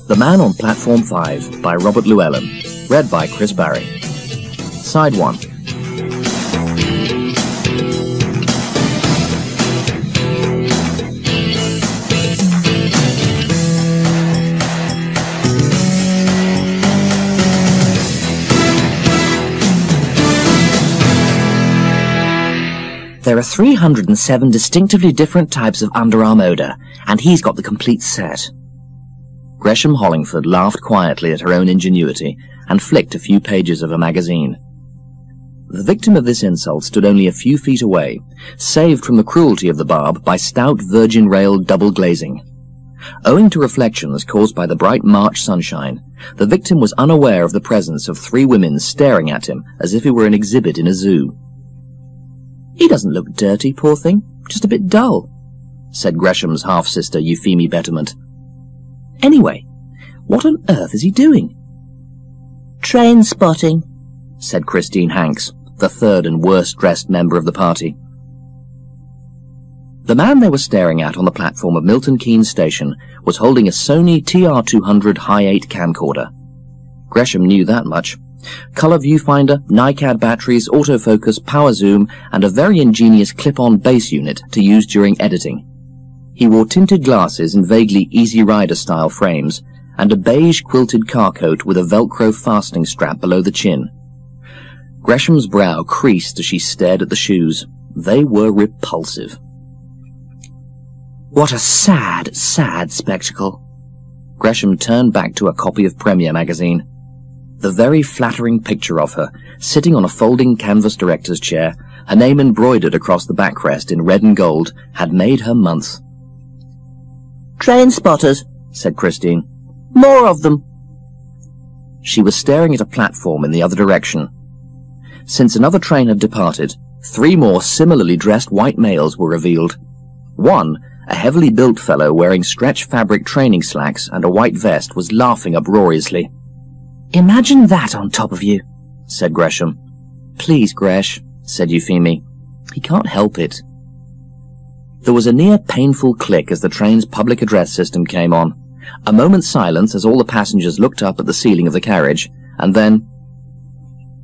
The Man on Platform 5 by Robert Llewellyn. Read by Chris Barrie. Side 1. There are 307 distinctively different types of underarm odour, and he's got the complete set. Gresham Hollingford laughed quietly at her own ingenuity and flicked a few pages of a magazine. The victim of this insult stood only a few feet away, saved from the cruelty of the barb by stout virgin rail double glazing. Owing to reflections caused by the bright March sunshine, the victim was unaware of the presence of 3 women staring at him as if he were an exhibit in a zoo. "He doesn't look dirty, poor thing, just a bit dull," said Gresham's half-sister Euphemie Betterment. "Anyway, what on earth is he doing?" "Train spotting," said Christine Hanks, the third and worst-dressed member of the party. The man they were staring at on the platform of Milton Keynes Station was holding a Sony TR200 Hi-8 camcorder. Gresham knew that much. Colour viewfinder, NiCad batteries, autofocus, power zoom, and a very ingenious clip-on bass unit to use during editing. He wore tinted glasses in vaguely Easy Rider-style frames, and a beige quilted car coat with a Velcro fastening strap below the chin. Gresham's brow creased as she stared at the shoes. They were repulsive. What a sad, sad spectacle. Gresham turned back to a copy of Premiere magazine. The very flattering picture of her, sitting on a folding canvas director's chair, her name embroidered across the backrest in red and gold, had made her month. "Train spotters," said Christine. "More of them." She was staring at a platform in the other direction. Since another train had departed, 3 more similarly dressed white males were revealed. One, a heavily built fellow wearing stretch fabric training slacks and a white vest, was laughing uproariously. "Imagine that on top of you," said Gresham. "Please, Gresh," said Euphemie. "He can't help it." There was a near painful click as the train's public address system came on. A moment's silence as all the passengers looked up at the ceiling of the carriage, and then,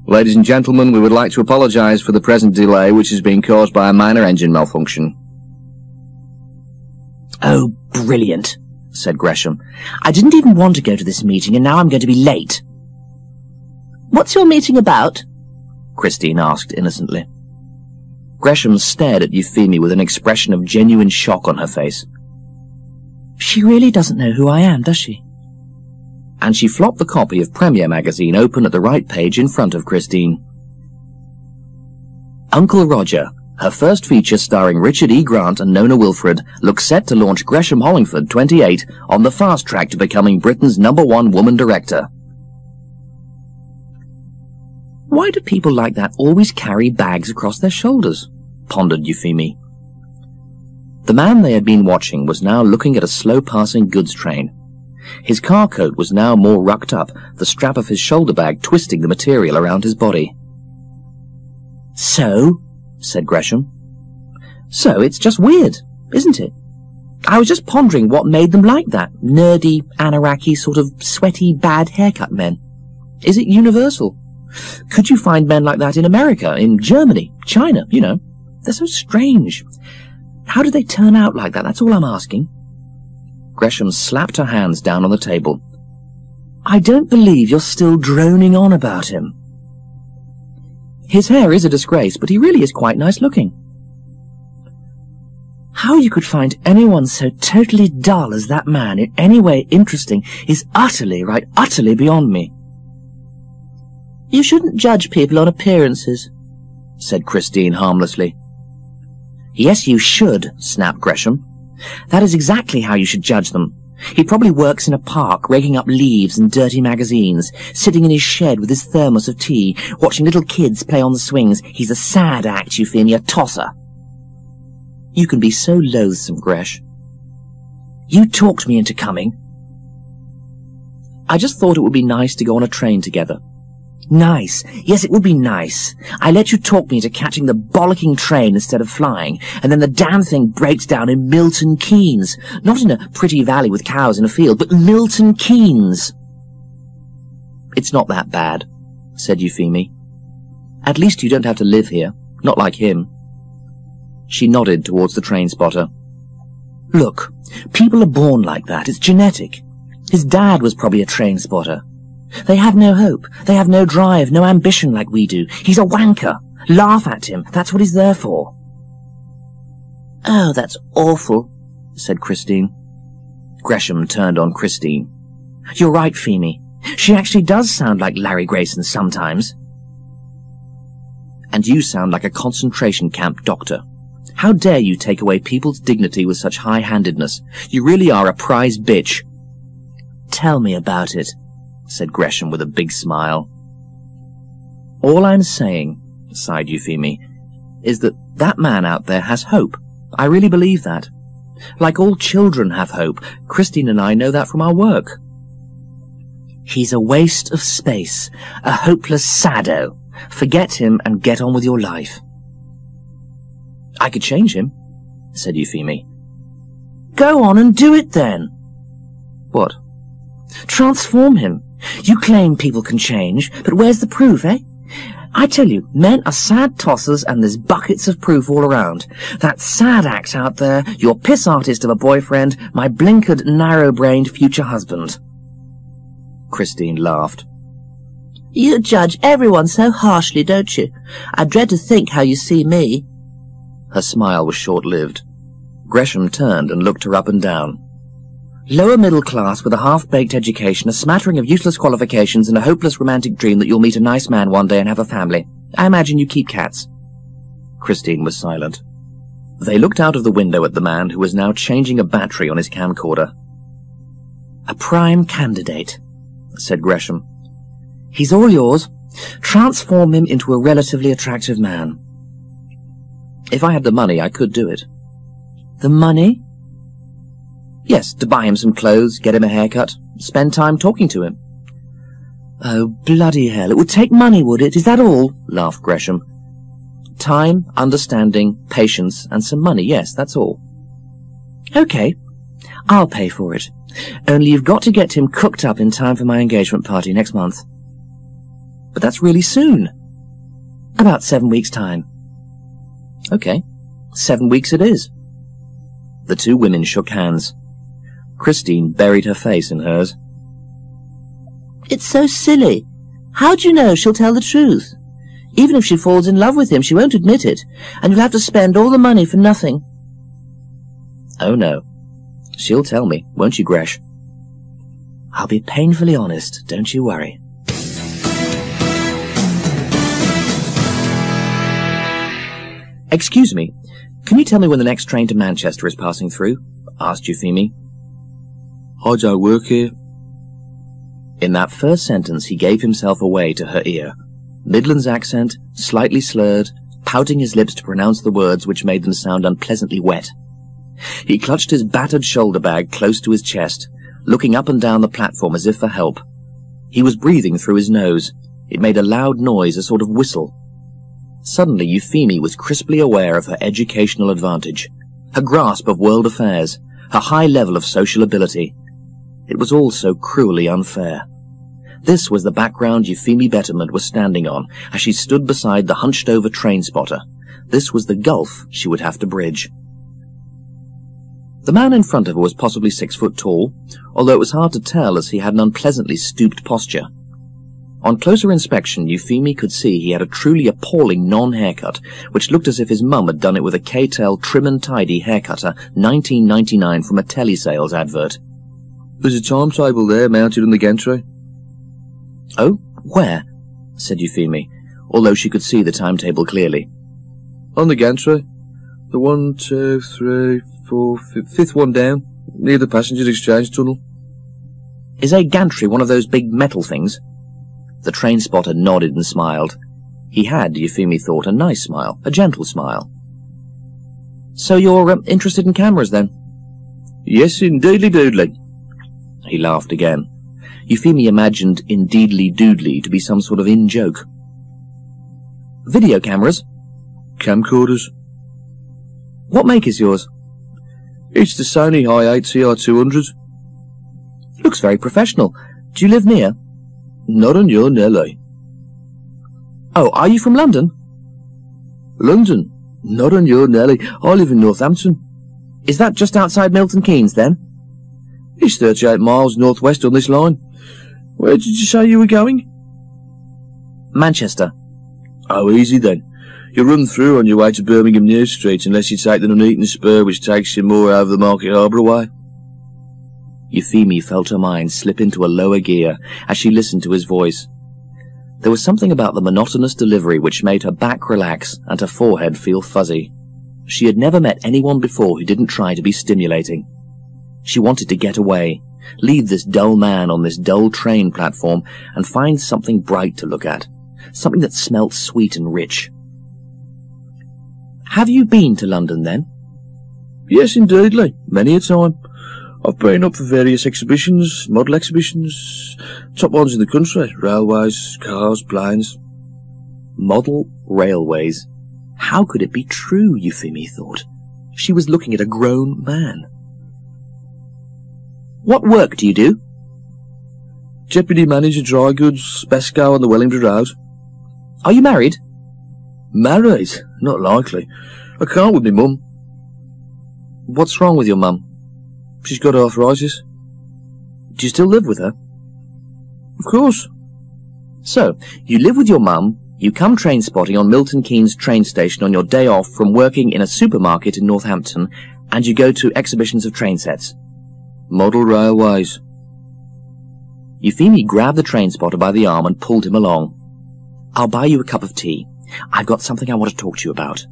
"Ladies and gentlemen, we would like to apologise for the present delay, which is being caused by a minor engine malfunction." "Oh, brilliant," said Gresham. "I didn't even want to go to this meeting, and now I'm going to be late." "What's your meeting about?" Christine asked innocently. Gresham stared at Euphemie with an expression of genuine shock on her face. "She really doesn't know who I am, does she?" And she flopped the copy of Premiere magazine open at the right page in front of Christine. Uncle Roger, her first feature starring Richard E. Grant and Nona Wilfred, looks set to launch Gresham Hollingford, 28, on the fast track to becoming Britain's #1 woman director. "Why do people like that always carry bags across their shoulders?" pondered Euphemie. The man they had been watching was now looking at a slow-passing goods train. His car coat was now more rucked up, the strap of his shoulder bag twisting the material around his body. "So," said Gresham. "So it's just weird, isn't it? I was just pondering what made them like that, nerdy, anoraki, sort of sweaty, bad haircut men. Is it universal? Could you find men like that in America, in Germany, China, you know? They're so strange. How did they turn out like that? That's all I'm asking." Gresham slapped her hands down on the table. "I don't believe you're still droning on about him. His hair is a disgrace, but he really is quite nice looking. How you could find anyone so totally dull as that man in any way interesting is utterly, right, utterly beyond me." "You shouldn't judge people on appearances," said Christine harmlessly. "Yes, you should," snapped Gresham. "That is exactly how you should judge them. He probably works in a park, raking up leaves and dirty magazines, sitting in his shed with his thermos of tea, watching little kids play on the swings. He's a sad act, Euphemie, a tosser." "You can be so loathsome, Gresh." "You talked me into coming." "I just thought it would be nice to go on a train together. Nice. Yes, it would be nice. I let you talk me into catching the bollocking train instead of flying, and then the damn thing breaks down in Milton Keynes. Not in a pretty valley with cows in a field, but Milton Keynes. It's not that bad, said Euphemie. At least you don't have to live here. Not like him. She nodded towards the train spotter. Look, people are born like that. It's genetic. His dad was probably a train spotter. They have no hope. They have no drive, no ambition like we do. He's a wanker. Laugh at him. That's what he's there for. Oh, that's awful, said Christine. Gresham turned on Christine. You're right, Feemy. She actually does sound like Larry Grayson sometimes. And you sound like a concentration camp doctor. How dare you take away people's dignity with such high-handedness? You really are a prize bitch. Tell me about it, said Gresham with a big smile. All I'm saying, sighed Euphemie, is that that man out there has hope. I really believe that. Like all children have hope. Christine and I know that from our work. He's a waste of space, a hopeless saddo. Forget him and get on with your life. I could change him, said Euphemie. Go on and do it then. What? Transform him. You claim people can change, but where's the proof, eh? I tell you, men are sad tossers and there's buckets of proof all around. That sad act out there, your piss artist of a boyfriend, my blinkered, narrow-brained future husband. Christine laughed. You judge everyone so harshly, don't you? I dread to think how you see me. Her smile was short-lived. Gresham turned and looked her up and down. Lower middle class with a half-baked education, a smattering of useless qualifications, and a hopeless romantic dream that you'll meet a nice man one day and have a family. I imagine you keep cats. Christine was silent. They looked out of the window at the man who was now changing a battery on his camcorder. A prime candidate, said Gresham. He's all yours. Transform him into a relatively attractive man. If I had the money, I could do it. The money? Yes, to buy him some clothes, get him a haircut, spend time talking to him. Oh, bloody hell, it would take money, would it? Is that all? Laughed Gresham. Time, understanding, patience, and some money, yes, that's all. Okay, I'll pay for it. Only you've got to get him cooked up in time for my engagement party next month. But that's really soon. About 7 weeks' time. Okay, 7 weeks it is. The two women shook hands. Christine buried her face in hers. It's so silly. How do you know she'll tell the truth? Even if she falls in love with him, she won't admit it, and you'll have to spend all the money for nothing. Oh no. She'll tell me, won't you, Gresh? I'll be painfully honest, don't you worry. Excuse me, can you tell me when the next train to Manchester is passing through? Asked Euphemie. I don't work here. In that first sentence he gave himself away to her ear. Midland's accent, slightly slurred, pouting his lips to pronounce the words which made them sound unpleasantly wet. He clutched his battered shoulder bag close to his chest, looking up and down the platform as if for help. He was breathing through his nose. It made a loud noise, a sort of whistle. Suddenly Euphemie was crisply aware of her educational advantage, her grasp of world affairs, her high level of social ability. It was all so cruelly unfair. This was the background Euphemie Betterment was standing on as she stood beside the hunched-over train spotter. This was the gulf she would have to bridge. The man in front of her was possibly 6 foot tall, although it was hard to tell as he had an unpleasantly stooped posture. On closer inspection, Euphemie could see he had a truly appalling non-haircut, which looked as if his mum had done it with a K-Tel trim and tidy haircutter, 1999 from a telesales advert. There's a timetable there mounted on the gantry. Oh, where? Said Euphemie, although she could see the timetable clearly. On the gantry. The 1, 2, 3, 4, 5th one down, near the passengers exchange tunnel. Is a gantry one of those big metal things? The train spotter nodded and smiled. He had, Euphemie thought, a nice smile, a gentle smile. So you're interested in cameras, then? Yes, indeedly doodly. He laughed again. Euphemie imagined Indeedly Doodly to be some sort of in-joke. Video cameras? Camcorders. What make is yours? It's the Sony Hi8 CR200. Looks very professional. Do you live near? Not on your Nelly. Oh, are you from London? London? Not on your Nelly. I live in Northampton. Is that just outside Milton Keynes, then? It's 38 miles northwest on this line. Where did you say you were going? Manchester. Oh, easy then. You run through on your way to Birmingham New Street unless you take the Nuneaton Spur, which takes you more over the Market Harbour way. Euphemie felt her mind slip into a lower gear as she listened to his voice. There was something about the monotonous delivery which made her back relax and her forehead feel fuzzy. She had never met anyone before who didn't try to be stimulating. She wanted to get away, leave this dull man on this dull train platform and find something bright to look at, something that smelt sweet and rich. Have you been to London, then? Yes, indeedly, many a time. I've been up for various exhibitions, model exhibitions, top ones in the country, railways, cars, planes. Model railways. How could it be true, Euphemie thought? She was looking at a grown man. What work do you do? Deputy manager dry goods, Besco on the Wellington Road. Are you married? Married? Not likely. I can't with my mum. What's wrong with your mum? She's got arthritis. Do you still live with her? Of course. So, you live with your mum, you come train spotting on Milton Keynes train station on your day off from working in a supermarket in Northampton, and you go to exhibitions of train sets. Model railways. Euphemie grabbed the train spotter by the arm and pulled him along. I'll buy you a cup of tea. I've got something I want to talk to you about.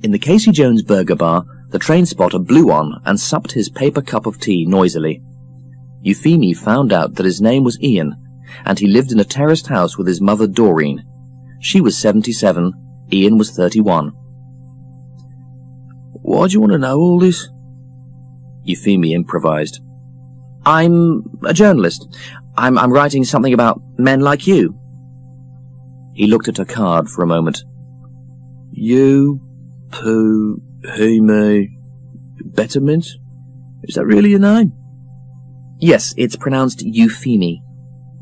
In the Casey Jones Burger Bar, the train spotter blew on and supped his paper cup of tea noisily. Euphemie found out that his name was Ian, and he lived in a terraced house with his mother Doreen. She was 77, Ian was 31. Why do you want to know all this? Euphemie improvised. I'm a journalist. I'm writing something about men like you. He looked at her card for a moment. You, Pooh, he, me, Betterment? Is that really your name? Yes, it's pronounced Euphemie.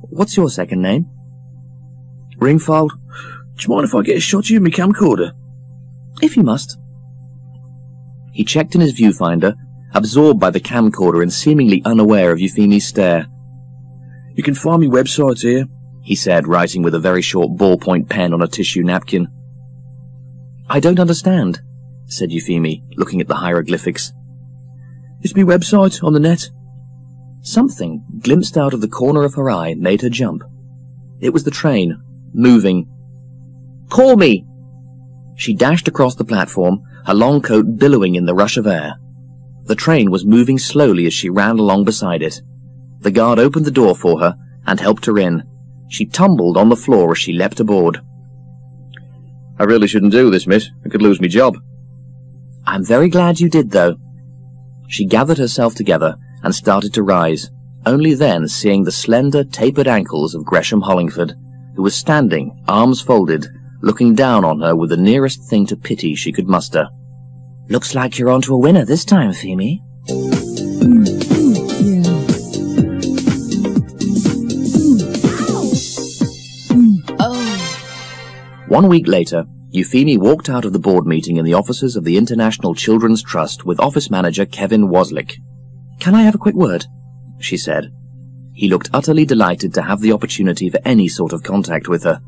What's your second name? Ringfold. Do you mind if I get a shot of you in my camcorder? If you must. He checked in his viewfinder, absorbed by the camcorder and seemingly unaware of Euphemie's stare. You can find me website here, he said, writing with a very short ballpoint pen on a tissue napkin. I don't understand, said Euphemie, looking at the hieroglyphics. It's me website on the net. Something, glimpsed out of the corner of her eye, made her jump. It was the train, moving. Call me! She dashed across the platform, her long coat billowing in the rush of air. The train was moving slowly as she ran along beside it. The guard opened the door for her and helped her in. She tumbled on the floor as she leapt aboard. I really shouldn't do this, miss. I could lose me job. I'm very glad you did, though. She gathered herself together and started to rise, only then seeing the slender, tapered ankles of Gresham Hollingford, who was standing, arms folded, looking down on her with the nearest thing to pity she could muster. Looks like you're on to a winner this time, Euphemie. Oh. 1 week later, Euphemie walked out of the board meeting in the offices of the International Children's Trust with office manager Kevin Waslick. Can I have a quick word? She said. He looked utterly delighted to have the opportunity for any sort of contact with her.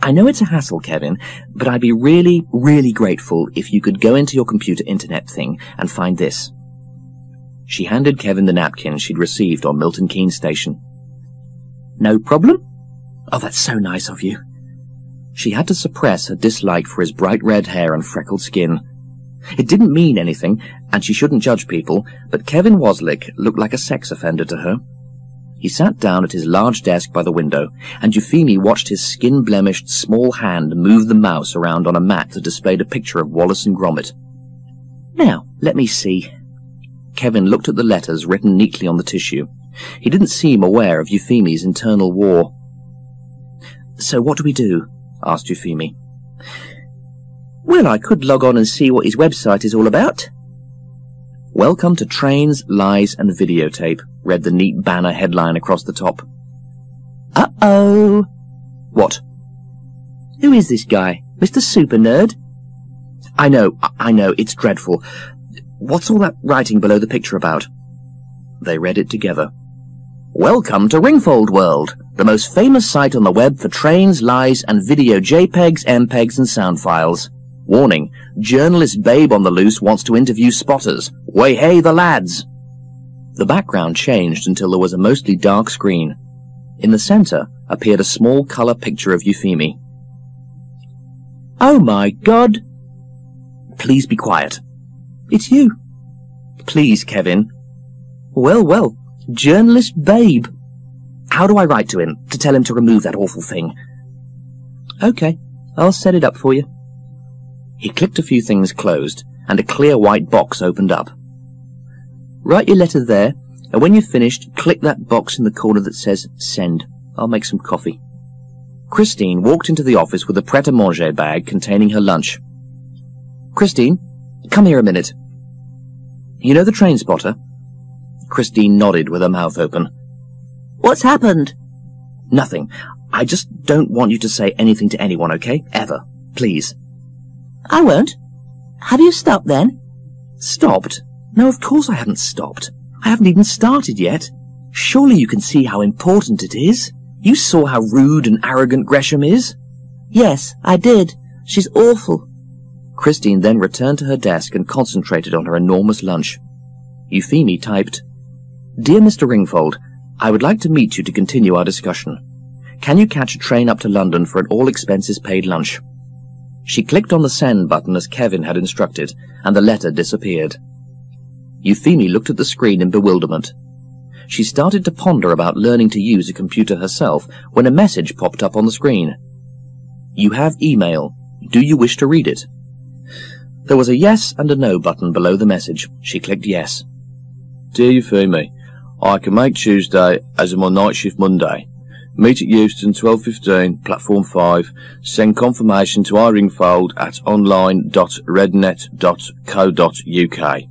I know it's a hassle, Kevin, but I'd be really, really grateful if you could go into your computer internet thing and find this. She handed Kevin the napkin she'd received on Milton Keynes Station. No problem? Oh, that's so nice of you. She had to suppress her dislike for his bright red hair and freckled skin. It didn't mean anything, and she shouldn't judge people, but Kevin Waslick looked like a sex offender to her. He sat down at his large desk by the window, and Euphemie watched his skin-blemished small hand move the mouse around on a mat that displayed a picture of Wallace and Gromit. Now, let me see. Kevin looked at the letters written neatly on the tissue, He didn't seem aware of Euphemie's internal war. "So what do we do?" asked Euphemie. "Well, I could log on and see what his website is all about." "Welcome to Trains, Lies and Videotape," read the neat banner headline across the top. "Uh-oh." "What?" "Who is this guy? Mr. Super Nerd?" I know, it's dreadful. What's all that writing below the picture about?" They read it together. "Welcome to Ringfold World, the most famous site on the web for trains, lies, and video JPEGs, MPEGs, and sound files. Warning, journalist Babe on the loose wants to interview spotters. Way hey the lads!" The background changed until there was a mostly dark screen. In the centre appeared a small colour picture of Euphemie. "Oh my God!" "Please be quiet." "It's you." "Please, Kevin." Well, journalist Babe. How do I write to him to tell him to remove that awful thing?" "Okay, I'll set it up for you." He clicked a few things closed, and a clear white box opened up. "Write your letter there, and when you've finished, click that box in the corner that says Send. I'll make some coffee." Christine walked into the office with a pret-a-manger bag containing her lunch. "Christine, come here a minute. You know the train spotter?" Christine nodded with her mouth open. "What's happened?" "Nothing. I just don't want you to say anything to anyone, okay? Ever. Please." "I won't. Have you stopped then?" "Stopped? No, of course I haven't stopped. I haven't even started yet. Surely you can see how important it is. You saw how rude and arrogant Gresham is." "Yes, I did. She's awful." Christine then returned to her desk and concentrated on her enormous lunch. Euphemie typed, "Dear Mr. Ringfold, I would like to meet you to continue our discussion. Can you catch a train up to London for an all-expenses-paid lunch?" She clicked on the send button as Kevin had instructed, and the letter disappeared. Euphemie looked at the screen in bewilderment. She started to ponder about learning to use a computer herself when a message popped up on the screen. "You have email. Do you wish to read it?" There was a yes and a no button below the message. She clicked yes. "Dear Euphemie, I can make Tuesday as in my night shift Monday. Meet at Euston 12:15, platform 5. Send confirmation to iRingfold at online.rednet.co.uk.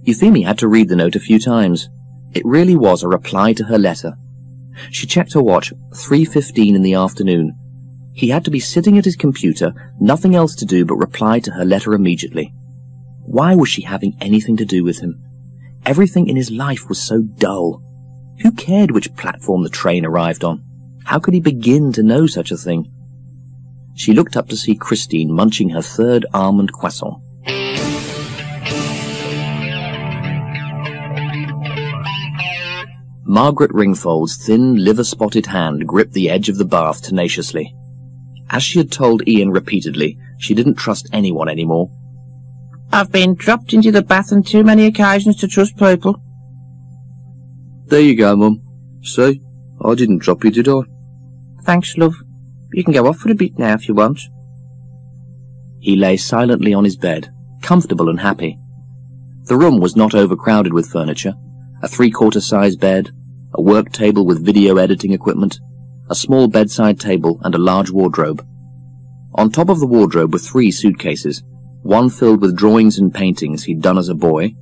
Euphemie had to read the note a few times. It really was a reply to her letter. She checked her watch, 3:15 in the afternoon. He had to be sitting at his computer, nothing else to do but reply to her letter immediately. Why was she having anything to do with him? Everything in his life was so dull. Who cared which platform the train arrived on? How could he begin to know such a thing? She looked up to see Christine munching her third almond croissant. Margaret Ringfold's thin, liver-spotted hand gripped the edge of the bath tenaciously. As she had told Ian repeatedly, she didn't trust anyone anymore. "I've been dropped into the bath on too many occasions to trust people." There you go, Mum. See, I didn't drop you, did I? "Thanks, love. You can go off for a bit now if you want." He lay silently on his bed, comfortable and happy. The room was not overcrowded with furniture. A 3/4 size bed, a work table with video editing equipment, a small bedside table and a large wardrobe. On top of the wardrobe were 3 suitcases, one filled with drawings and paintings he'd done as a boy.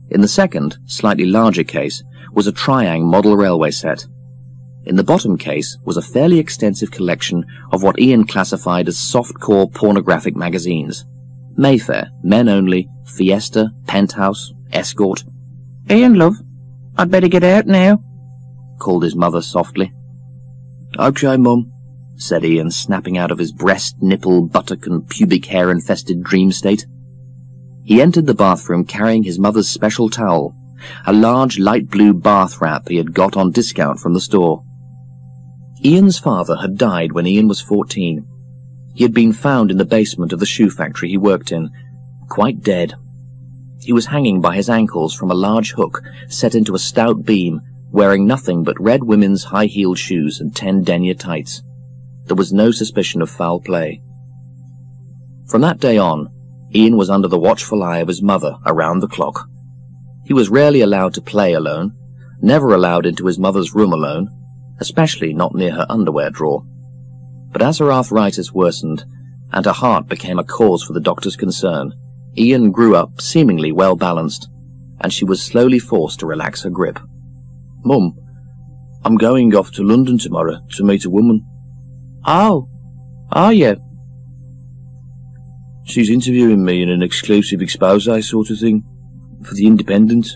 In the second, slightly larger case, was a Triang model railway set. In the bottom case was a fairly extensive collection of what Ian classified as soft-core pornographic magazines. Mayfair, Men Only, Fiesta, Penthouse, Escort. "Ian, love, I'd better get out now," called his mother softly. Okay, Mum, said Ian, snapping out of his breast, nipple, buttock and pubic hair-infested dream state. He entered the bathroom carrying his mother's special towel, a large light blue bath wrap he had got on discount from the store. Ian's father had died when Ian was 14. He had been found in the basement of the shoe factory he worked in, quite dead. He was hanging by his ankles from a large hook set into a stout beam, wearing nothing but red women's high-heeled shoes and 10 denier tights. There was no suspicion of foul play. From that day on, Ian was under the watchful eye of his mother around the clock. He was rarely allowed to play alone, never allowed into his mother's room alone, especially not near her underwear drawer. But as her arthritis worsened, and her heart became a cause for the doctor's concern, Ian grew up seemingly well-balanced, and she was slowly forced to relax her grip. Mum, I'm going off to London tomorrow to meet a woman. Oh, are you? She's interviewing me in an exclusive expose sort of thing, for the Independent.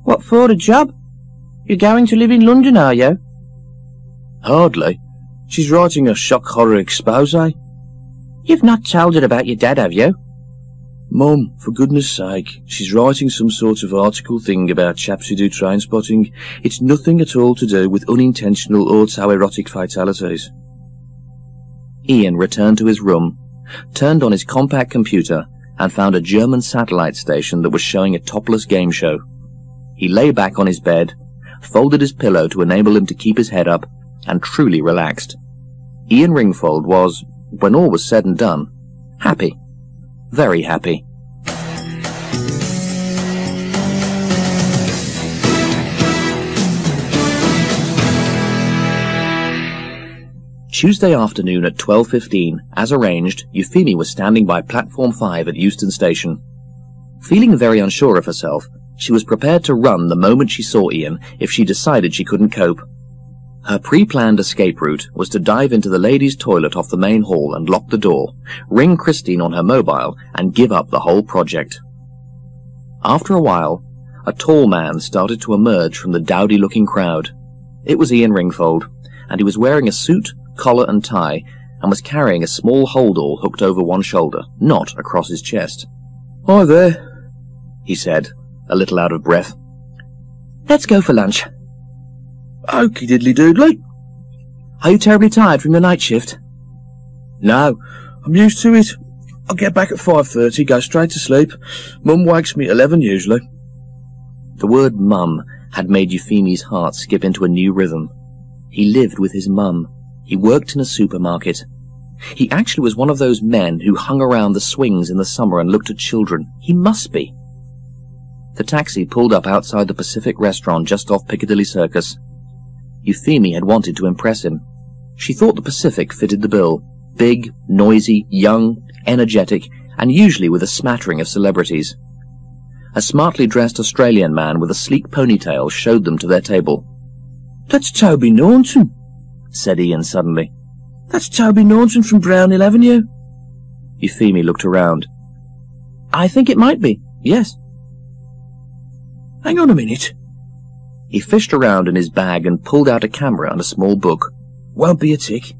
What for, a job? You're going to live in London, are you? Hardly. She's writing a shock horror expose. You've not told her about your dad, have you? Mum, for goodness sake, she's writing some sort of article thing about chaps who do train spotting. It's nothing at all to do with unintentional autoerotic fatalities. Ian returned to his room, turned on his compact computer, and found a German satellite station that was showing a topless game show. He lay back on his bed, folded his pillow to enable him to keep his head up, and truly relaxed. Ian Ringfold was, when all was said and done, happy. Very happy. Tuesday afternoon at 12:15, as arranged, Euphemie was standing by Platform 5 at Euston Station. Feeling very unsure of herself, she was prepared to run the moment she saw Ian if she decided she couldn't cope. Her pre-planned escape route was to dive into the ladies' toilet off the main hall and lock the door, ring Christine on her mobile, and give up the whole project. After a while, a tall man started to emerge from the dowdy-looking crowd. It was Ian Ringfold, and he was wearing a suit, collar and tie, and was carrying a small holdall hooked over one shoulder, not across his chest. "Hi there," he said, a little out of breath. "Let's go for lunch." "Okie diddly doodly." "Are you terribly tired from your night shift?" "No, I'm used to it. I'll get back at 5:30, go straight to sleep. Mum wakes me at 11 usually." The word mum had made Euphemie's heart skip into a new rhythm. He lived with his mum. He worked in a supermarket. He actually was one of those men who hung around the swings in the summer and looked at children. He must be. The taxi pulled up outside the Pacific restaurant just off Piccadilly Circus. Euphemie had wanted to impress him. She thought the Pacific fitted the bill. Big, noisy, young, energetic, and usually with a smattering of celebrities. A smartly dressed Australian man with a sleek ponytail showed them to their table. "That's Toby Norton," said Ian suddenly. "That's Toby Norton from Brownhill Avenue." Euphemie looked around. "I think it might be, yes." "Hang on a minute." He fished around in his bag and pulled out a camera and a small book. "Won't be a tick."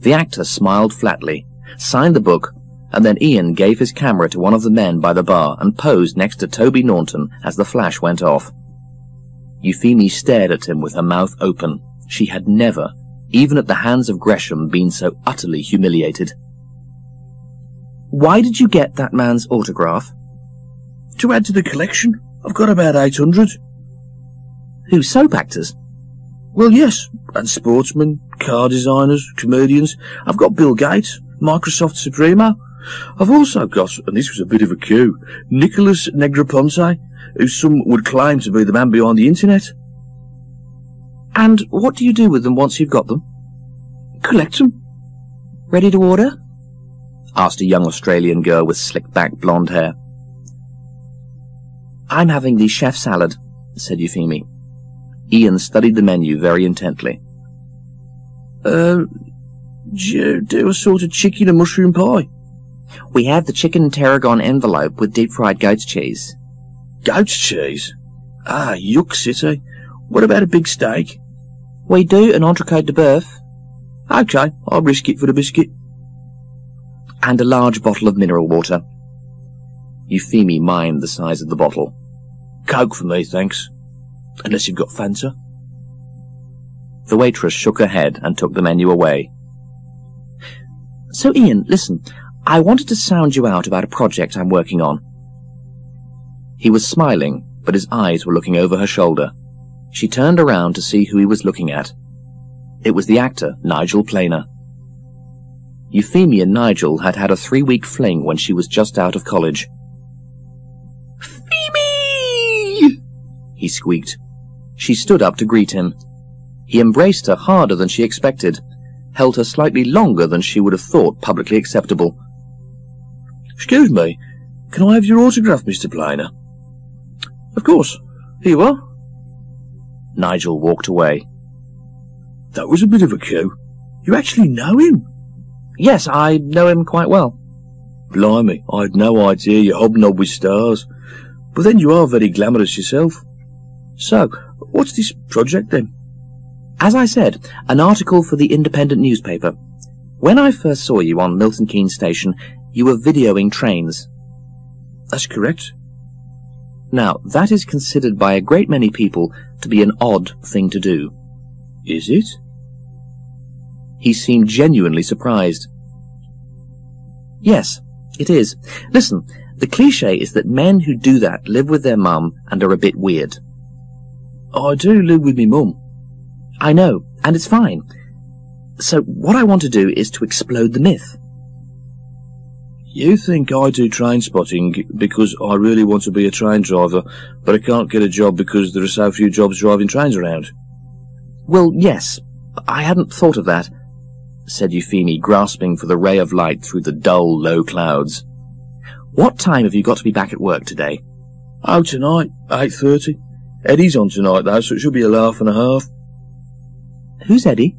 The actor smiled flatly, signed the book, and then Ian gave his camera to one of the men by the bar and posed next to Toby Norton as the flash went off. Euphemie stared at him with her mouth open. She had never, even at the hands of Gresham, been so utterly humiliated. "Why did you get that man's autograph?" "To add to the collection. I've got about 800. "Who, soap actors?" "Well, yes, and sportsmen, car designers, comedians. I've got Bill Gates, Microsoft Supremo. I've also got, and this was a bit of a coup, Nicholas Negroponte, who some would claim to be the man behind the internet." "And what do you do with them once you've got them?" "Collect them." "Ready to order?" asked a young Australian girl with slick-back blonde hair. "I'm having the chef salad," said Euphemie. Ian studied the menu very intently. Do you do a sort of chicken and mushroom pie?" "We have the chicken tarragon envelope with deep-fried goat's cheese." "Goat's cheese? Ah, yuck city. What about a big steak?" "We do an entrecôte de boeuf." "OK, I'll risk it for the biscuit." "And a large bottle of mineral water." Euphemie mimed the size of the bottle. "Coke for me, thanks. Unless you've got Fanta." The waitress shook her head and took the menu away. "So, Ian, listen, I wanted to sound you out about a project I'm working on." He was smiling, but his eyes were looking over her shoulder. She turned around to see who he was looking at. It was the actor, Nigel Planer. Euphemie and Nigel had had a 3-week fling when she was just out of college. "Euphemie!" he squeaked. She stood up to greet him. He embraced her harder than she expected, held her slightly longer than she would have thought publicly acceptable. Excuse me, can I have your autograph, Mr. Planer? Of course. Here you are. Nigel walked away. That was a bit of a coup. You actually know him? Yes, I know him quite well. Blimey, I had no idea you hobnob with stars. But then you are very glamorous yourself. So, what's this project then? As I said, an article for the independent newspaper. When I first saw you on Milton Keynes Station, you were videoing trains. That's correct. Now, that is considered by a great many people to be an odd thing to do. Is it? He seemed genuinely surprised. Yes, it is. Listen, the cliché is that men who do that live with their mum and are a bit weird. I do live with me mum. I know, and it's fine. So what I want to do is to explode the myth. You think I do train spotting because I really want to be a train driver, but I can't get a job because there are so few jobs driving trains around? Well, yes. I hadn't thought of that, said Euphemie, grasping for the ray of light through the dull, low clouds. What time have you got to be back at work today? Oh, tonight, 8:30. Eddie's on tonight, though, so it should be a laugh and a half. Who's Eddie?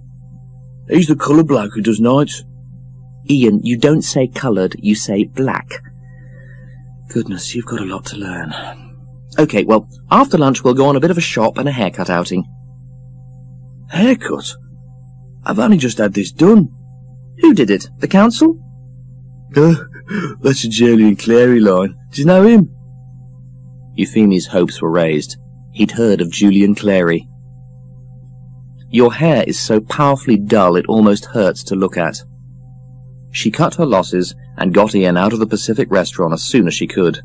He's the colour bloke who does nights. Ian, you don't say coloured, you say black. Goodness, you've got a lot to learn. OK, well, after lunch we'll go on a bit of a shop and a haircut outing. Haircut? I've only just had this done. Who did it? The council? That's a Llewellyn Clary line. Do you know him? Euphemie's hopes were raised. He'd heard of Julian Clary. Your hair is so powerfully dull it almost hurts to look at. She cut her losses and got Ian out of the Pacific restaurant as soon as she could.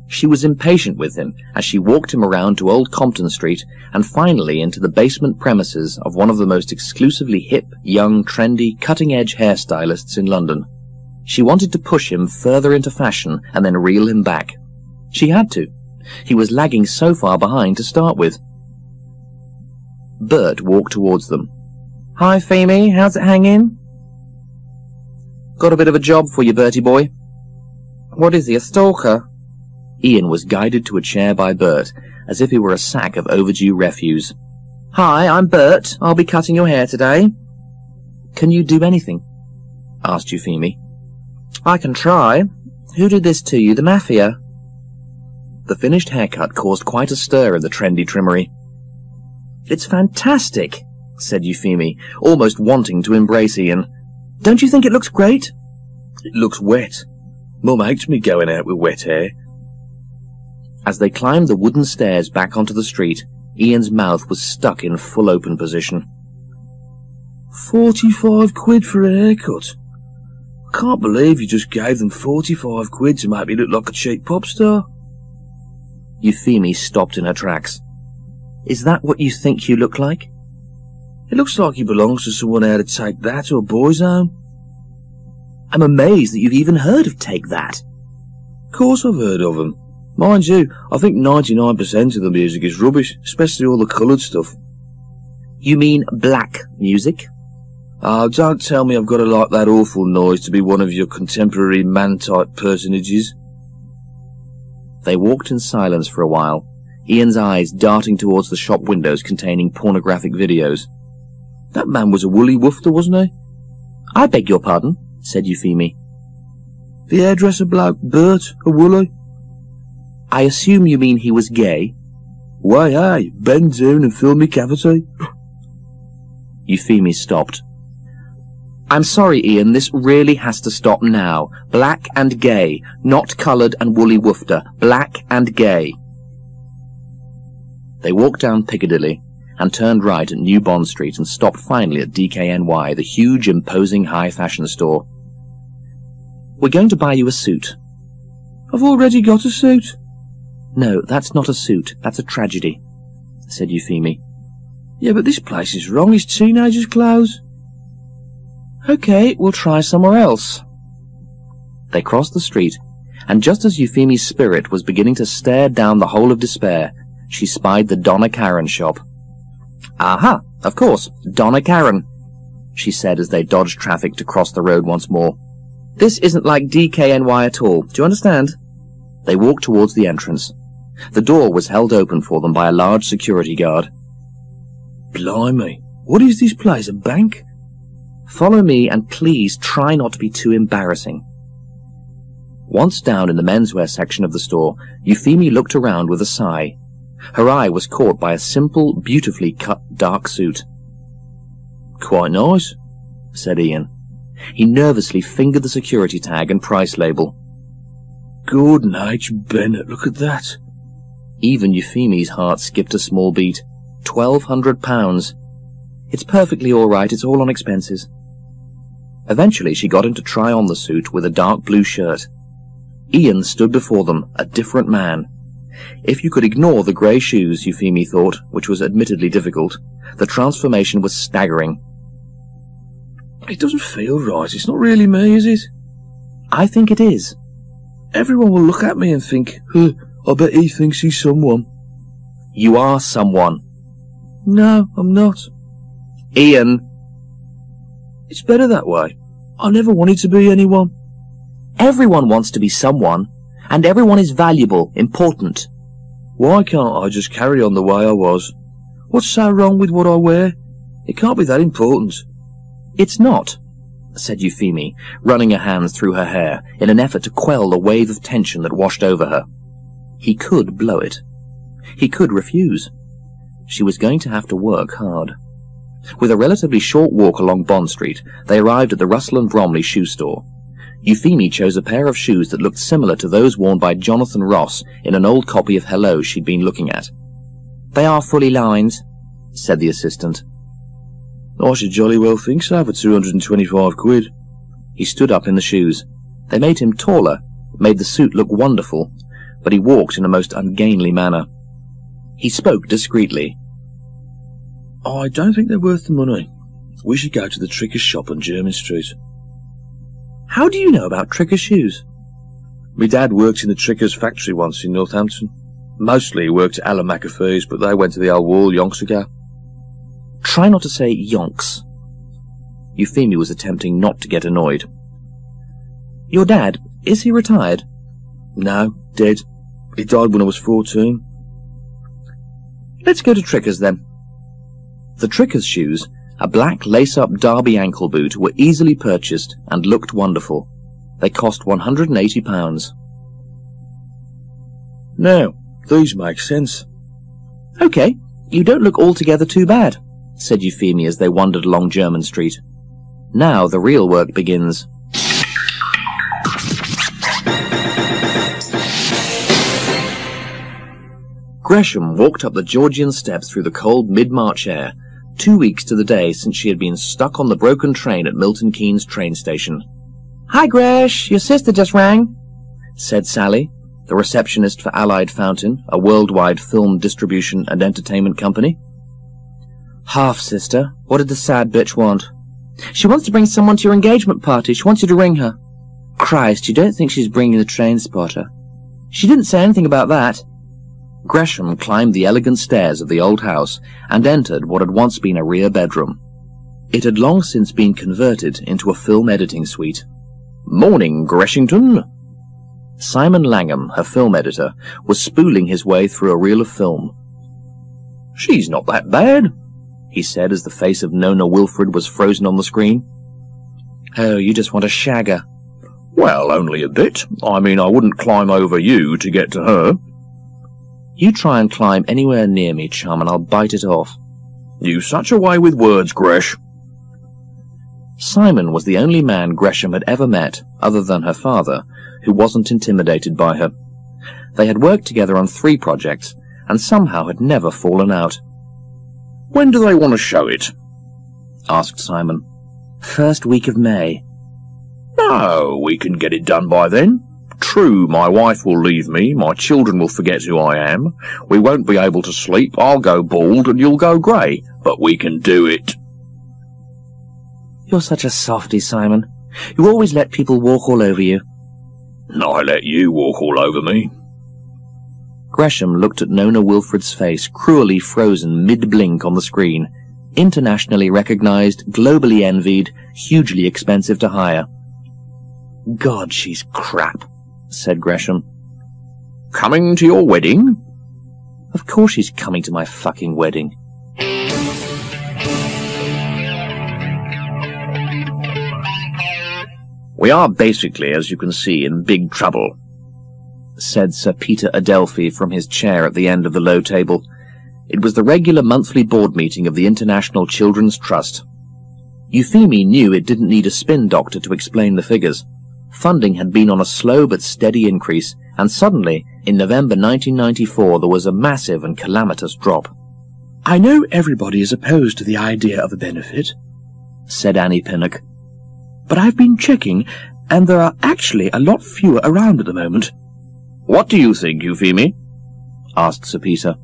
She was impatient with him as she walked him around to Old Compton Street and finally into the basement premises of one of the most exclusively hip, young, trendy, cutting-edge hairstylists in London. She wanted to push him further into fashion and then reel him back. She had to. He was lagging so far behind to start with. Bert walked towards them. Hi, Feemy. How's it hanging? Got a bit of a job for you, Bertie boy. What is he, a stalker? Ian was guided to a chair by Bert, as if he were a sack of overdue refuse. Hi, I'm Bert. I'll be cutting your hair today. Can you do anything? Asked Euphemie. I can try. Who did this to you, the mafia? The finished haircut caused quite a stir in the trendy trimmery. It's fantastic, said Euphemie, almost wanting to embrace Ian. Don't you think it looks great? It looks wet. Mum hates me going out with wet hair. As they climbed the wooden stairs back onto the street, Ian's mouth was stuck in full open position. 45 quid for a haircut. I can't believe you just gave them 45 quid to make me look like a cheap pop star. Euphemie stopped in her tracks. Is that what you think you look like? It looks like he belongs to someone out of Take That or Boy's Home. I'm amazed that you've even heard of Take That. Of course I've heard of them. Mind you, I think 99% of the music is rubbish, especially all the coloured stuff. You mean black music? Oh, don't tell me I've got to like that awful noise to be one of your contemporary man-type personages. They walked in silence for a while, Ian's eyes darting towards the shop windows containing pornographic videos. That man was a woolly woofter, wasn't he? I beg your pardon, said Euphemie. The hairdresser bloke, Bert, a woolly. I assume you mean he was gay? Why, hey, bend down and fill me cavity. Euphemie stopped. I'm sorry, Ian, this really has to stop now. Black and gay, not coloured and woolly woofter. Black and gay. They walked down Piccadilly and turned right at New Bond Street and stopped finally at DKNY, the huge, imposing high fashion store. We're going to buy you a suit. I've already got a suit. No, that's not a suit. That's a tragedy, said Euphemie. Yeah, but this place is wrong. It's teenagers' clothes. OK, we'll try somewhere else. They crossed the street, and just as Euphemie's spirit was beginning to stare down the hole of despair, She spied the Donna Karen shop. "Aha, of course, Donna Karen," she said as they dodged traffic to cross the road once more. "This isn't like DKNY at all, do you understand?" They walked towards the entrance. The door was held open for them by a large security guard. "Blimey, what is this place, a bank?" "Follow me, and please try not to be too embarrassing." Once down in the menswear section of the store, Euphemie looked around with a sigh. Her eye was caught by a simple, beautifully cut dark suit. "Quite nice," said Ian. He nervously fingered the security tag and price label. "Gordon H. Bennett, look at that." Even Euphemie's heart skipped a small beat. £1,200. "It's perfectly all right, it's all on expenses." Eventually she got him to try on the suit with a dark blue shirt. Ian stood before them, a different man. If you could ignore the grey shoes, Euphemie thought, which was admittedly difficult, the transformation was staggering. "It doesn't feel right. It's not really me, is it?" "I think it is." "Everyone will look at me and think, I bet he thinks he's someone." "You are someone." "No, I'm not." "Ian." "It's better that way. I never wanted to be anyone." "Everyone wants to be someone, and everyone is valuable, important." "Why can't I just carry on the way I was? What's so wrong with what I wear? It can't be that important." "It's not," said Euphemie, running her hands through her hair in an effort to quell the wave of tension that washed over her. He could blow it. He could refuse. She was going to have to work hard. With a relatively short walk along Bond Street, they arrived at the Russell and Bromley shoe store. Euphemie chose a pair of shoes that looked similar to those worn by Jonathan Ross in an old copy of Hello she'd been looking at. "They are fully lined," said the assistant. "I should jolly well think so for 225 quid. He stood up in the shoes. They made him taller, made the suit look wonderful, but he walked in a most ungainly manner. He spoke discreetly. "I don't think they're worth the money. We should go to the Tricker's shop on Jermyn Street." "How do you know about Tricker's shoes?" "My dad worked in the Tricker's factory once in Northampton. Mostly he worked at Alan McAfee's, but they went to the old wall yonks ago." "Try not to say yonks." Euphemie was attempting not to get annoyed. "Your dad, is he retired?" "No, dead. He died when I was 14. "Let's go to Tricker's then." The Tricker's shoes, a black lace-up derby ankle boot, were easily purchased and looked wonderful. They cost £180. "Now, these make sense." "Okay, you don't look altogether too bad," said Euphemie as they wandered along Jermyn Street. "Now the real work begins." Gresham walked up the Georgian steps through the cold mid-March air, 2 weeks to the day since she had been stuck on the broken train at Milton Keynes train station. "Hi, Gresh, your sister just rang," said Sally, the receptionist for Allied Fountain, a worldwide film distribution and entertainment company. "Half-sister, what did the sad bitch want?" "She wants to bring someone to your engagement party. She wants you to ring her." "Christ, you don't think she's bringing the train spotter?" "She didn't say anything about that." Gresham climbed the elegant stairs of the old house and entered what had once been a rear bedroom. It had long since been converted into a film editing suite. "Morning, Greshington." Simon Langham, her film editor, was spooling his way through a reel of film. "She's not that bad," he said as the face of Nona Wilfred was frozen on the screen. "Oh, you just want to shag her." "Well, only a bit. I mean, I wouldn't climb over you to get to her." "You try and climb anywhere near me, chum, and I'll bite it off." "You've such a way with words, Gresh." Simon was the only man Gresham had ever met, other than her father, who wasn't intimidated by her. They had worked together on 3 projects, and somehow had never fallen out. "When do they want to show it?" asked Simon. "First week of May." "Oh, we can get it done by then. True, my wife will leave me, my children will forget who I am, we won't be able to sleep, I'll go bald and you'll go grey, but we can do it." "You're such a softy, Simon. You always let people walk all over you." "I let you walk all over me." Gresham looked at Nona Wilfred's face, cruelly frozen mid-blink on the screen. Internationally recognized, globally envied, hugely expensive to hire. "God, she's crap," said Gresham. "Coming to your wedding?" "Of course she's coming to my fucking wedding." "We are basically, as you can see, in big trouble," said Sir Peter Adelphi from his chair at the end of the low table. It was the regular monthly board meeting of the International Children's Trust. Euphemie knew it didn't need a spin doctor to explain the figures. Funding had been on a slow but steady increase, and suddenly, in November 1994, there was a massive and calamitous drop. "I know everybody is opposed to the idea of a benefit," said Annie Pinnock, "but I've been checking, and there are actually a lot fewer around at the moment." "What do you think, Euphemie?" asked Sir Peter.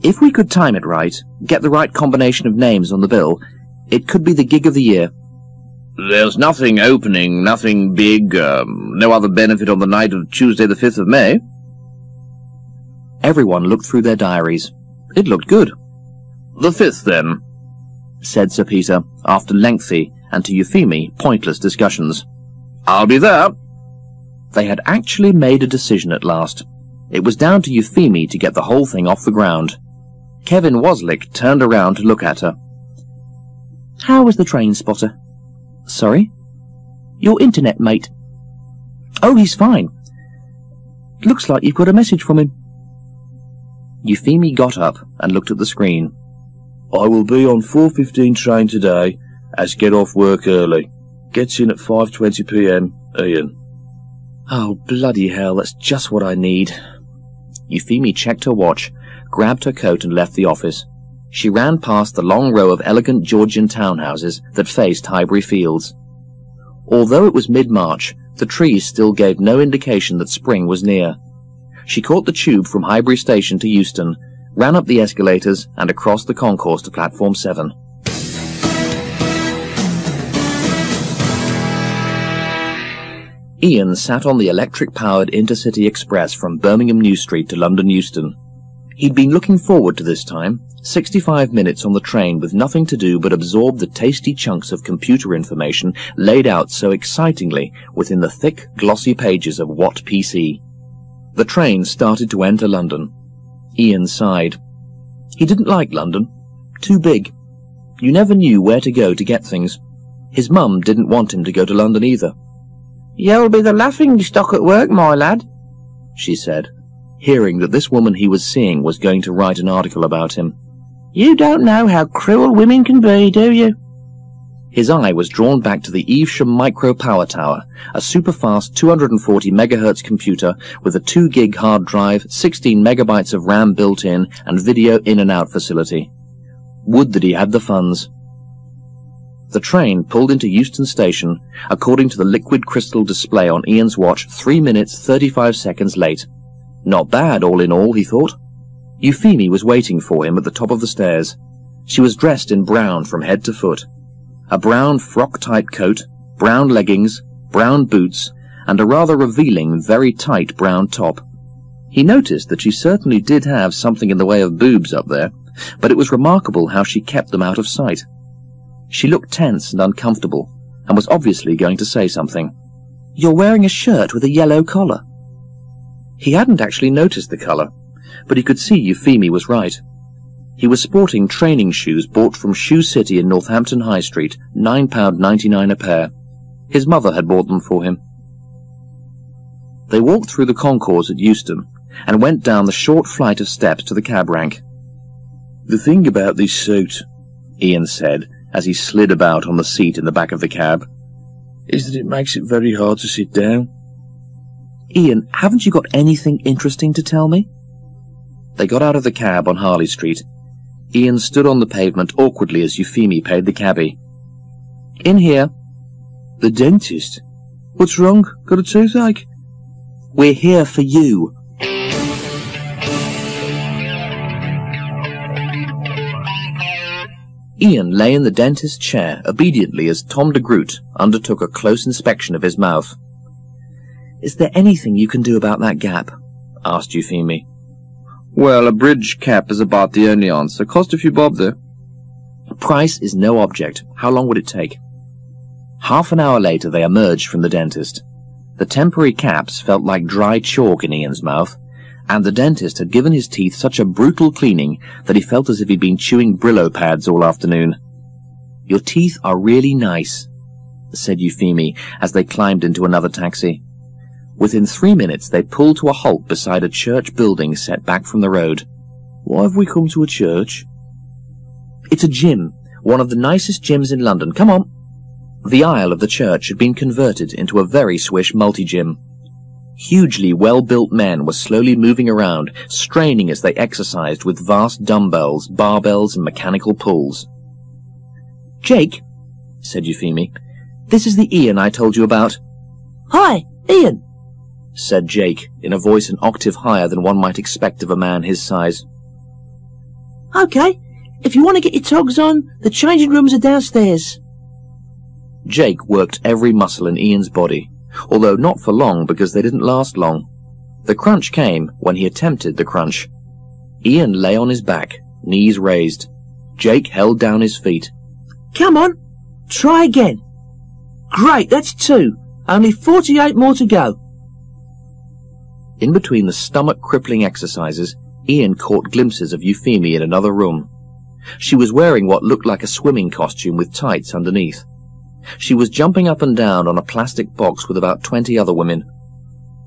"If we could time it right, get the right combination of names on the bill, it could be the gig of the year." "There's nothing opening, nothing big, no other benefit on the night of Tuesday the 5th of May?" Everyone looked through their diaries. It looked good. "The 5th, then," said Sir Peter, after lengthy, and to Euphemie, pointless discussions. "I'll be there." They had actually made a decision at last. It was down to Euphemie to get the whole thing off the ground. Kevin Waslick turned around to look at her. "How was the train spotter?" "Sorry?" "Your internet mate." "Oh, he's fine. Looks like you've got a message from him." Euphemie got up and looked at the screen. "I will be on 4:15 train today, as get off work early. Gets in at 5:20 p.m, Ian." Oh, bloody hell, that's just what I need. Euphemie checked her watch, grabbed her coat and left the office. She ran past the long row of elegant Georgian townhouses that faced Highbury Fields. Although it was mid-March, the trees still gave no indication that spring was near. She caught the tube from Highbury Station to Euston, ran up the escalators and across the concourse to Platform 7. Ian sat on the electric-powered Intercity Express from Birmingham New Street to London Euston. He'd been looking forward to this time, 65 minutes on the train with nothing to do but absorb the tasty chunks of computer information laid out so excitingly within the thick, glossy pages of What PC. The train started to enter London. Ian sighed. He didn't like London. Too big. You never knew where to go to get things. His mum didn't want him to go to London either. "You'll be the laughing stock at work, my lad," she said, hearing that this woman he was seeing was going to write an article about him. "You don't know how cruel women can be, do you?" His eye was drawn back to the Evesham Micro Power Tower, a super-fast 240 MHz computer with a 2 gig hard drive, 16 megabytes of RAM built in, and video in-and-out facility. Would that he had the funds. The train pulled into Euston Station, according to the liquid crystal display on Ian's watch, 3 minutes 35 seconds late. Not bad, all in all, he thought. Euphemie was waiting for him at the top of the stairs. She was dressed in brown from head to foot. A brown frock-type coat, brown leggings, brown boots, and a rather revealing, very tight brown top. He noticed that she certainly did have something in the way of boobs up there, but it was remarkable how she kept them out of sight. She looked tense and uncomfortable, and was obviously going to say something. "You're wearing a shirt with a yellow collar." He hadn't actually noticed the colour, but he could see Euphemie was right. He was sporting training shoes bought from Shoe City in Northampton High Street, £9.99 a pair. His mother had bought them for him. They walked through the concourse at Euston, and went down the short flight of steps to the cab rank. "The thing about this suit," Ian said, as he slid about on the seat in the back of the cab, "is that it makes it very hard to sit down." "Ian, haven't you got anything interesting to tell me?" They got out of the cab on Harley Street. Ian stood on the pavement awkwardly as Euphemie paid the cabbie. "In here." "The dentist? What's wrong? Got a toothache?" "We're here for you." Ian lay in the dentist's chair obediently as Tom de Groot undertook a close inspection of his mouth. "Is there anything you can do about that gap? asked Euphemie. Well, a bridge cap is about the only answer. Cost a few bob there. Price is no object. How long would it take? Half an hour later they emerged from the dentist. The temporary caps felt like dry chalk in Ian's mouth, and the dentist had given his teeth such a brutal cleaning that he felt as if he'd been chewing Brillo pads all afternoon. "Your teeth are really nice," said Euphemie as they climbed into another taxi. Within 3 minutes they pulled to a halt beside a church building set back from the road. "Why have we come to a church?" "It's a gym, one of the nicest gyms in London. Come on." The aisle of the church had been converted into a very swish multi-gym. Hugely well-built men were slowly moving around, straining as they exercised with vast dumbbells, barbells, and mechanical pulls. "Jake," said Euphemie, "this is the Ian I told you about." Hi, Ian, said Jake, in a voice an octave higher than one might expect of a man his size. Okay, if you want to get your togs on, the changing rooms are downstairs. Jake worked every muscle in Ian's body, although not for long because they didn't last long. The crunch came when he attempted the crunch. Ian lay on his back, knees raised. Jake held down his feet. Come on, try again. Great, that's 2. Only 48 more to go. In between the stomach-crippling exercises, Ian caught glimpses of Euphemie in another room. She was wearing what looked like a swimming costume with tights underneath. She was jumping up and down on a plastic box with about 20 other women.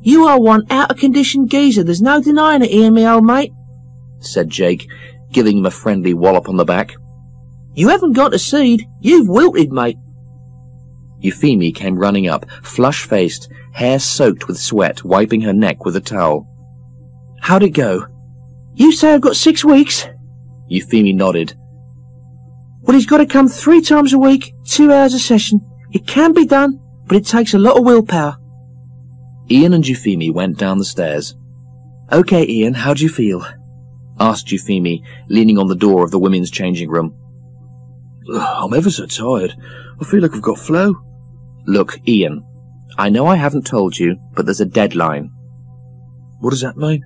You are one out-of-condition geezer, there's no denying it, Ian, me old mate, said Jake, giving him a friendly wallop on the back. You haven't got a seed, you've wilted, mate. Euphemie came running up, flush-faced, hair soaked with sweat, wiping her neck with a towel. How'd it go? You say I've got 6 weeks? Euphemie nodded. Well, he's got to come 3 times a week, 2 hours a session. It can be done, but it takes a lot of willpower. Ian and Euphemie went down the stairs. Okay, Ian, how do you feel? Asked Euphemie, leaning on the door of the women's changing room. I'm ever so tired. I feel like I've got flow. Look, Ian, I know I haven't told you, but there's a deadline. What does that mean?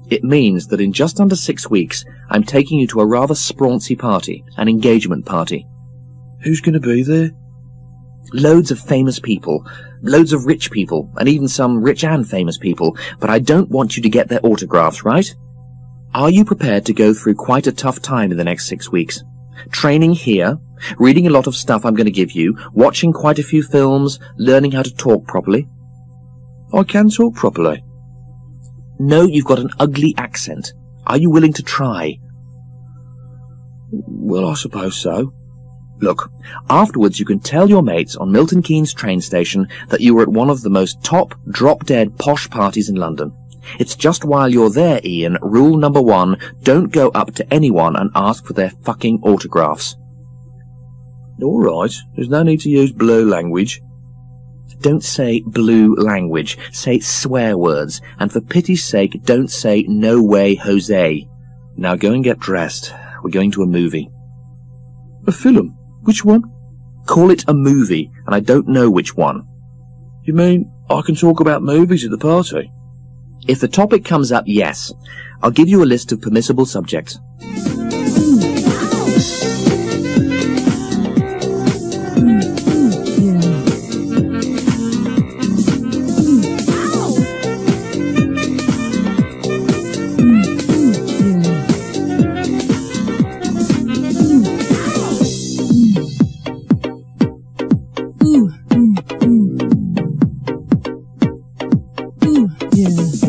It means that in just under 6 weeks, I'm taking you to a rather sprauncy party, an engagement party. Who's going to be there? Loads of famous people, loads of rich people, and even some rich and famous people, but I don't want you to get their autographs, right? Are you prepared to go through quite a tough time in the next 6 weeks? Training here, reading a lot of stuff I'm going to give you, watching quite a few films, learning how to talk properly. I can talk properly. No, you've got an ugly accent. Are you willing to try? Well, I suppose so. Look, afterwards you can tell your mates on Milton Keynes train station that you were at one of the most top, drop-dead posh parties in London. It's just while you're there, Ian, rule number 1, don't go up to anyone and ask for their fucking autographs. All right, there's no need to use blue language. Don't say blue language, say swear words, and for pity's sake, don't say no way Jose. Now go and get dressed. We're going to a movie. A film? Which one? Call it a movie, and I don't know which one. You mean I can talk about movies at the party? If the topic comes up, yes. I'll give you a list of permissible subjects. Yeah.